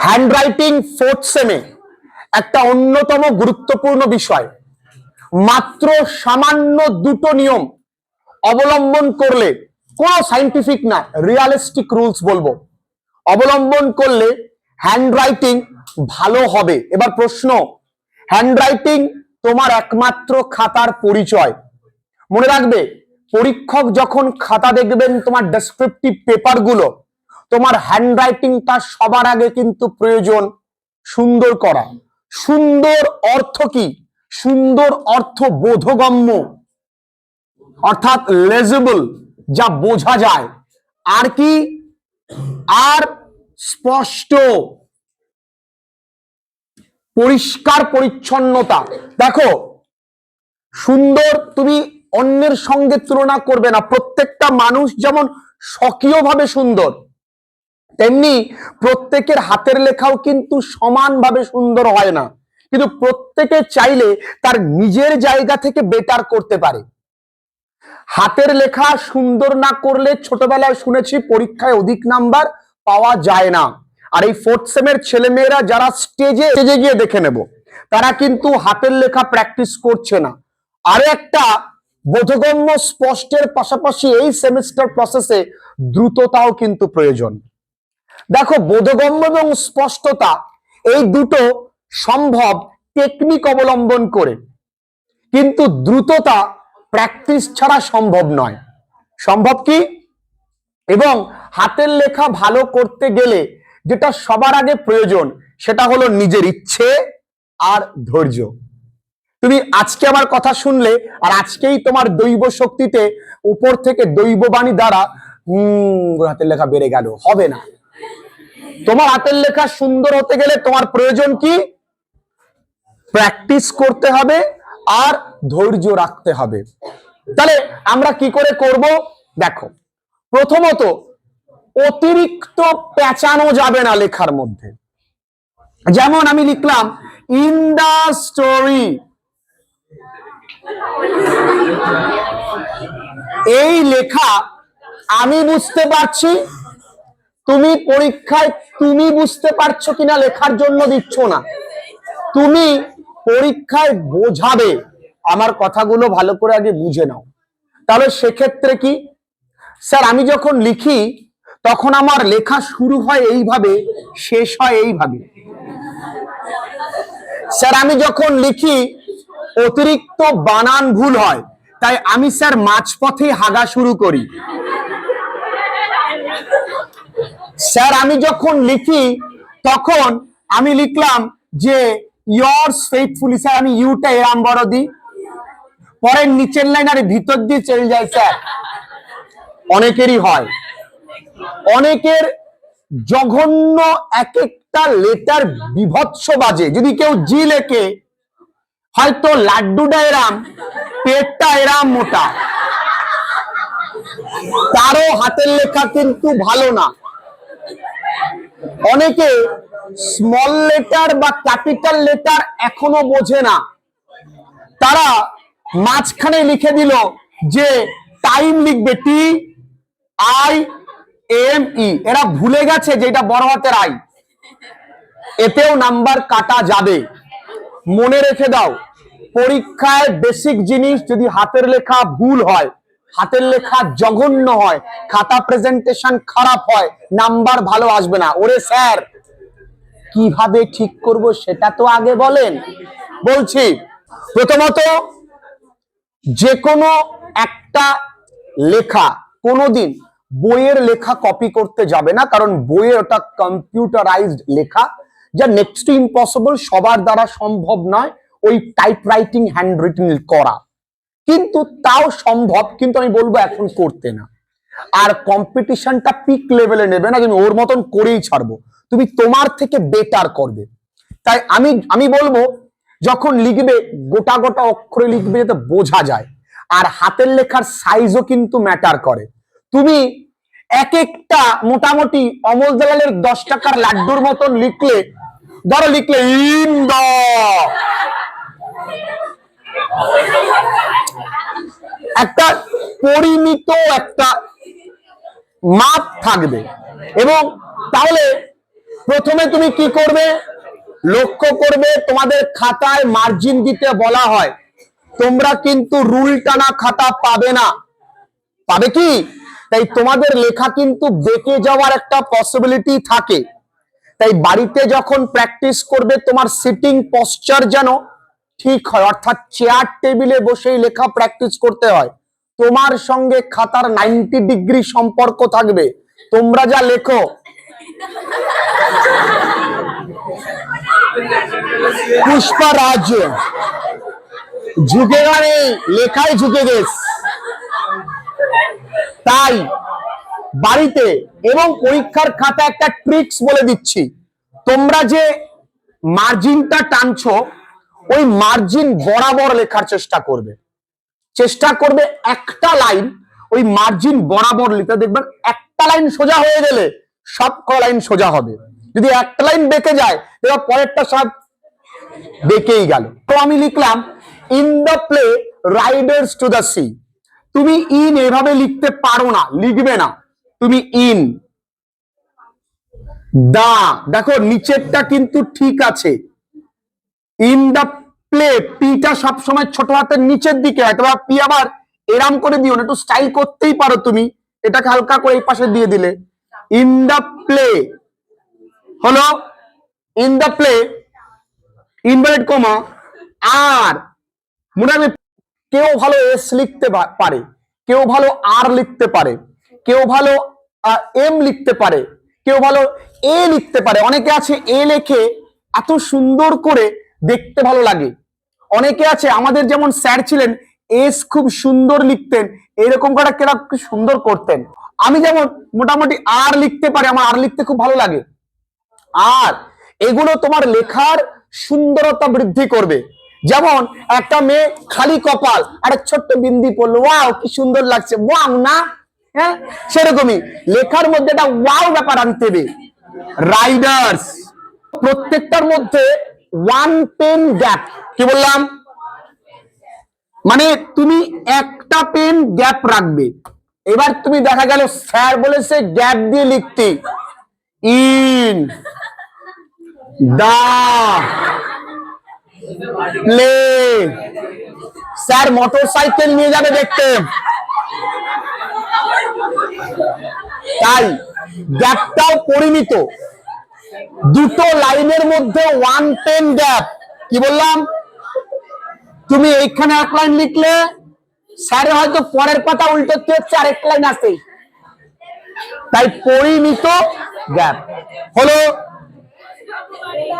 Handwriting fourth সেমে একটা অন্যতম গুরুত্বপূর্ণ বিষয়। মাত্র সামান্য দুটো নিয়ম অবলম্বন করলে, কোনো সাইন্টিফিক না, রিয়ালিস্টিক রুলস বলবো, অবলম্বন করলে হ্যান্ডরাইটিং ভালো হবে। এবার প্রশ্ন, হ্যান্ডরাইটিং তোমার একমাত্র খাতার পরিচয়। মনে রাখবে, পরীক্ষক যখন খাতা দেখবেন তোমার ডেসক্রিপটিভ পেপারগুলো, তোমার হ্যান্ডরাইটিংটা সবার আগে কিন্তু প্রয়োজন সুন্দর করা। সুন্দর অর্থ কি? সুন্দর অর্থ বোধগম্য, অর্থাৎ লেজিবল, যা বোঝা যায়। আর কি? আর স্পষ্ট, পরিষ্কার পরিচ্ছন্নতা। দেখো, সুন্দর তুমি অন্যের সঙ্গে তুলনা করবে না। প্রত্যেকটা মানুষ যেমন স্বকীয়ভাবে সুন্দর, তেমনি প্রত্যেকের হাতের লেখাও কিন্তু সমানভাবে সুন্দর হয় না, কিন্তু প্রত্যেকে চাইলে তার নিজের জায়গা থেকে বেটার করতে পারে। হাতের লেখা সুন্দর না করলে ছোটবেলায় শুনেছি পরীক্ষায় অধিক নাম্বার পাওয়া যায় না। আর এই ফোর্থ সেমের ছেলেমেয়েরা যারা স্টেজে গিয়ে দেখে নেব, তারা কিন্তু হাতের লেখা প্র্যাকটিস করছে না। আরো একটা, বোধগম্য স্পষ্টের পাশাপাশি এই সেমিস্টার প্রসেসে দ্রুততাও কিন্তু প্রয়োজন। দেখো, বোধগম্য এবং স্পষ্টতা এই দুটো সম্ভব টেকনিক অবলম্বন করে, কিন্তু দ্রুততা প্র্যাকটিস ছাড়া সম্ভব নয়। সম্ভব কি? এবং হাতের লেখা ভালো করতে গেলে যেটা সবার আগে প্রয়োজন, সেটা হলো নিজের ইচ্ছে আর ধৈর্য। তুমি আজকে আমার কথা শুনলে আর আজকেই তোমার দৈব শক্তিতে উপর থেকে দৈববাণী দ্বারা হাতের লেখা বেড়ে গেল, হবে না। তোমার হাতের লেখা সুন্দর হতে গেলে তোমার প্রয়োজন কি? প্র্যাকটিস করতে হবে আর ধৈর্য রাখতে হবে। তাহলে আমরা কি করে করব? দেখো, প্রথমত অতিরিক্ত পেঁচানো যাবে না লেখার মধ্যে। যেমন আমি লিখলাম ইন দা স্টোরি, এই লেখা আমি বুঝতে পারছি, তুমি পরীক্ষায় তুমি বুঝতে পারছো কিনা লেখার জন্য দিচ্ছ না, তুমি পরীক্ষায় বোঝাবে। আমার কথাগুলো ভালো করে আগে বুঝে নাও। তাহলে সেক্ষেত্রে কি, স্যার আমি যখন লিখি তখন আমার লেখা শুরু হয় এইভাবে, শেষ হয় এইভাবে। স্যার আমি যখন লিখি অতিরিক্ত বানান ভুল হয়, তাই আমি স্যার মাঝপথে হাগা শুরু করি। স্যার আমি যখন লিখি তখন আমি লিখলাম যে yours faithfully, স্যার আমি ইউটা এরাম বড় দিই, পরের নিচের লাইন আর ভিতর দিয়ে চলে যায়। স্যার অনেকেরই হয়, অনেকের জঘন্য এক একটা লেটার বিভৎস বাজে। যদি কেউ জি লেখে, হয়তো লাড্ডুটা এরাম, পেটটা এরাম মোটা, তারও হাতের লেখা কিন্তু ভালো না। অনেকে স্মল লেটার বা ক্যাপিটাল লেটার এখনো বোঝে না, তারা মাঝখানে লিখে দিল যে টাইম লিখবে TIME, এরা ভুলে গেছে যে এটা বড় হাতের আই, এতেও নাম্বার কাটা যাবে। মনে রেখে দাও, পরীক্ষায় বেসিক জিনিস যদি হাতের লেখা ভুল হয়, হাতের লেখা জঘন্য হয়, খাতা প্রেজেন্টেশন খারাপ হয়, নাম্বার ভালো আসবে না। ওরে স্যার, কিভাবে ঠিক করব সেটা তো আগে বলেন। বলছি, প্রথমত যে কোনো একটা লেখা কোনোদিন বইয়ের লেখা কপি করতে যাবে না, কারণ বইয়ে ওটা কম্পিউটারাইজড লেখা, যা নেক্সট টু ইম্পসিবল, সবার দ্বারা সম্ভব নয় ওই টাইপরাইটিং হ্যান্ড রিটেন করা। কিন্তু তাও সম্ভব, কিন্তু আমি বলবো এখন করতে না। আর কম্পিটিশনটা পিক লেভেলে নেবে না, তুমি ওর মতন করেই ছাড়বো, তুমি তোমার থেকে বেটার করবে। তাই আমি বলবো, যখন লিখবে গোটা গোটা অক্ষরে লিখবে যাতে বোঝা যায়। আর হাতের লেখার সাইজও কিন্তু ম্যাটার করে। তুমি এক একটা মোটামুটি অমল দালালের 10 টাকার লাড্ডুর মতন লিখলে, ধরো লিখলে ইন দা, একটা পরিমিত একটা মাপ থাকবে, এবং তাহলে প্রথমে তুমি কি করবে, লক্ষ্য করবে তোমাদের খাতায় মার্জিন দিতে বলা হয়, তোমরা কিন্তু রুল টানা খাতা পাবে না, পাবে কি? তাই তোমাদের লেখা কিন্তু বেঁকে যাওয়ার একটা পসিবিলিটি থাকে। তাই বাড়িতে যখন প্র্যাকটিস করবে তোমার সিটিং পশ্চার যেন ঠিক হয়, অর্থাৎ চেয়ার টেবিলে বসেই লেখা প্র্যাকটিস করতে হয়। তোমার সঙ্গে খাতার 90 ডিগ্রি সম্পর্ক থাকবে। তোমরা যা লেখো, পুষ্পারাজ ঝুঁকেগা নেই, লেখায় ঝুঁকে গেছ। তাই বাড়িতে এবং পরীক্ষার খাতা একটা ট্রিক্স বলে দিচ্ছি, তোমরা যে মার্জিনটা টানছো ওই মার্জিন বরাবর লেখার চেষ্টা করবে, একটা লাইন ওই মার্জিন বরাবর লিখতে। দেখবেন একটা লাইন সোজা হয়ে গেলে সব লাইন সোজা হবে, যদি একটা লাইন বেঁকে যায় এবার পরেরটা সব বেঁকেই গেল। তো আমি লিখলাম in the play Riders to the sea. তুমি ইন এভাবে লিখতে পারো না, লিখবে না, তুমি ইন দা, দেখো নিচেরটা কিন্তু ঠিক আছে। ইন দা প্লে, পিটা সবসময় ছোট হাতের নিচের দিকে হয়, তোমার পি আবার এরাম করে দিও না, একটু স্টাইল করতেই পারো তুমি, এটাকে হালকা করে এই পাশে দিয়ে দিলে। ইন দা প্লে হলো in the play inverted comma. আর মনে রাখবে, কেউ ভালো এস লিখতে পারে, কেউ ভালো আর লিখতে পারে, কেউ ভালো এম লিখতে পারে, কেউ ভালো এ লিখতে পারে। অনেকে আছে এ লেখে এত সুন্দর করে দেখতে ভালো লাগে, অনেকে আছে আমাদের যেমন স্যার ছিলেন এস খুব সুন্দর লিখতেন, এরকম করে কেরা খুব সুন্দর করতেন। আমি যেমন মোটামুটি আর লিখতে পারি, আমার আর লিখতে খুব ভালো লাগে। আর এগুলো তোমার লেখার সুন্দরতা বৃদ্ধি করবে। যেমন একটা মেয়ে খালি কপাল আর ছোট্ট বিন্দি পড়লো, ওয়াও কি সুন্দর লাগছে, ওয়াও না, হ্যাঁ সেরকমই লেখার মধ্যে একটা ওয়াও ব্যাপার আনতে হবে। রাইডার্স, প্রত্যেকটার মধ্যে ওয়ান পেন গ্যাপ, কি বললাম, মানে তুমি একটা পেন গ্যাপ রাখবে। এবার তুমি দেখা গেল স্যার বলেছে গ্যাপ দিয়ে লিখতে, in the play, sir motor cycle নিয়ে যাবে দেখতে, তাই গ্যাপটাও পরিমিত। দুটো লাইনের মধ্যে ওয়ান পেন গ্যাপ, কি বললাম, তুমি এইখানে এক লাইন লিখলে স্যার হয়তো পরের কথা উল্টো হচ্ছে আরেক লাইন আছে, তাই পরিমিত গ্যাপ হলো।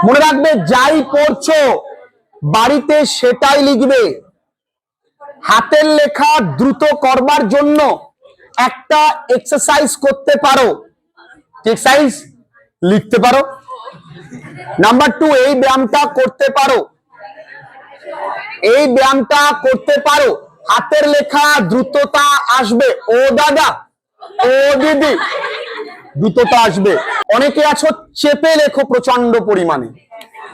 মনে রাখবে যাই পড়ছো বাড়িতে সেটাই লিখবে। হাতের লেখা দ্রুত করবার জন্য একটা এক্সারসাইজ করতে পারো, এক্সারসাইজ লিখতে পারো। নাম্বার 2, এই ব্যায়ামটা করতে পারো, এই ব্যায়ামটা করতে পারো, হাতের লেখা দ্রুততা আসবে। ও দাদা, ও দিদি, দ্রুততা আসবে। অনেকে আছো চেপে লেখো প্রচন্ড পরিমাণে,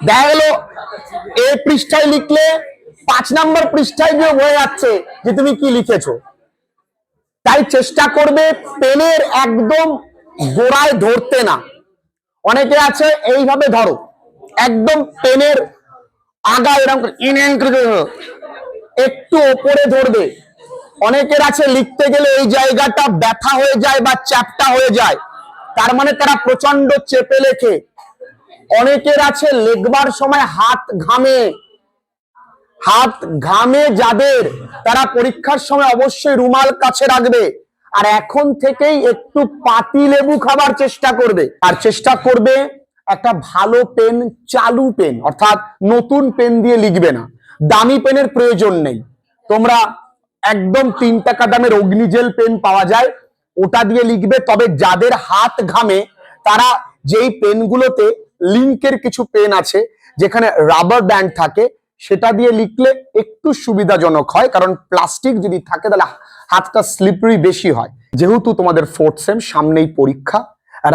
দেখা গেল এই পৃষ্ঠায় লিখলে 5 নম্বর পৃষ্ঠায় গিয়ে হয়ে যাচ্ছে যে তুমি কি লিখেছো। তাই চেষ্টা করবে পেনের একদম গোড়ায় ধরতে না। অনেকে আছে এইভাবে ধরো, একদম পেনের আগা এরকম একটু ওপরে ধরবে। অনেকের আছে লিখতে গেলে এই জায়গাটা ব্যথা হয়ে যায় বা চ্যাপটা হয়ে যায়, তার মানে তারা প্রচন্ড চেপে লেখে। অনেকের আছে লেখবার সময় হাত ঘামে, হাত ঘামে যাদের, তারা পরীক্ষার সময় অবশ্যই রুমাল কাছে রাখবে। আর এখন থেকেই একটু পাতি লেবু খাবার চেষ্টা করবে, আর চেষ্টা করবে একটা ভালো পেন, চালু পেন, অর্থাৎ নতুন পেন দিয়ে লিখবে না, দামি পেনের প্রয়োজন নেই। তোমরা একদম 3 টাকা দামের অগ্নিজেল পেন পাওয়া যায়, ওটা দিয়ে লিখবে। তবে যাদের হাত ঘামে তারা যেই পেনগুলোতে লিঙ্কের কিছু পেন আছে যেখানে রাবার ব্যান্ড থাকে, সেটা দিয়ে লিখলে একটু সুবিধাজনক হয়, কারণ প্লাস্টিক যদি থাকে তাহলে হাতটা স্লিপারি বেশি হয়। যেহেতু তোমাদের 4th সেম, সামনেই পরীক্ষা,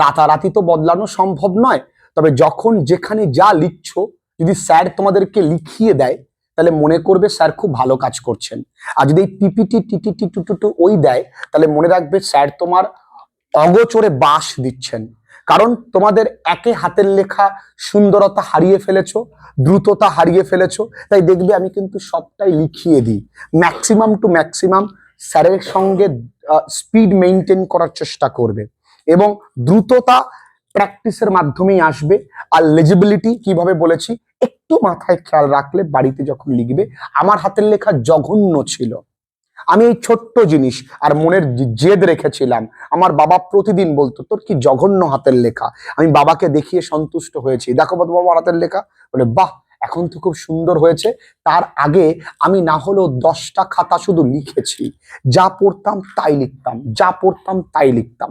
রাতারাতি তো বদলানো সম্ভব নয়, তবে যখন যেখানে যা লিখছো যদি স্যার তোমাদেরকে লিখিয়ে দেয় তাহলে মনে করবে স্যার খুব ভালো কাজ করছেন। আর যদি পিপিটি টিটিটি টুটুটু ওই দেয় তাহলে মনে রাখবে স্যার তোমার অগোচরে বাস দিচ্ছেন। কারণ তোমাদের একে হাতের লেখা সুন্দরতা হারিয়ে ফেলেছো, দ্রুততা হারিয়ে ফেলেছো। তাই দেখবে আমি কিন্তু সবটাই লিখিয়ে দিই, ম্যাক্সিমাম টু ম্যাক্সিমাম স্যারের সঙ্গে স্পিড মেনটেন করার চেষ্টা করবে, এবং দ্রুততা প্র্যাকটিসের মাধ্যমেই আসবে। আর লেজিবিলিটি কিভাবে বলেছি একটু মাথায় খেয়াল রাখলে বাড়িতে যখন লিখবে, আমার হাতের লেখা জঘন্য ছিল, আমি এই ছোট্ট জিনিস আর মনের জেদ রেখেছিলাম। আমার বাবা প্রতিদিন বলতো তোর কি জঘন্য হাতের লেখা, আমি বাবাকে দেখিয়ে সন্তুষ্ট হয়েছি, দেখো বাবার হাতের লেখা, বলে বাহ এখন তো খুব সুন্দর হয়েছে। তার আগে আমি না হলেও 10টা খাতা শুধু লিখেছি, যা পড়তাম তাই লিখতাম, যা পড়তাম তাই লিখতাম।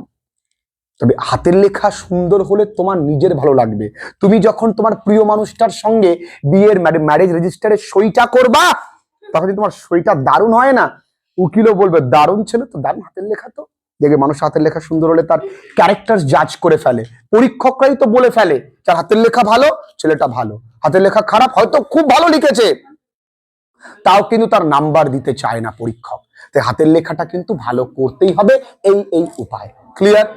তবে হাতের লেখা সুন্দর হলে তোমার নিজের ভালো লাগবে। তুমি যখন তোমার প্রিয় মানুষটার সঙ্গে বিয়ের ম্যারেজ রেজিস্টারে সইটা করবা, তখন তোমার সইটা দারুণ হয় না, উকিলও বলবে দারুণ ছিল তো, দারুণ হাতের লেখা তো। দেখে মানুষ হাতের লেখা সুন্দর হলে তার ক্যারেক্টার জাজ করে ফেলে, পরীক্ষকরাই তো বলে ফেলে যার হাতের লেখা ভালো ছেলেটা ভালো, হাতের লেখা খারাপ হয়তো খুব ভালো লিখেছে, তাও কিন্তু তার নাম্বার দিতে চায় না পরীক্ষক। তাই হাতের লেখাটা কিন্তু ভালো করতেই হবে, এই উপায়। ক্লিয়ার?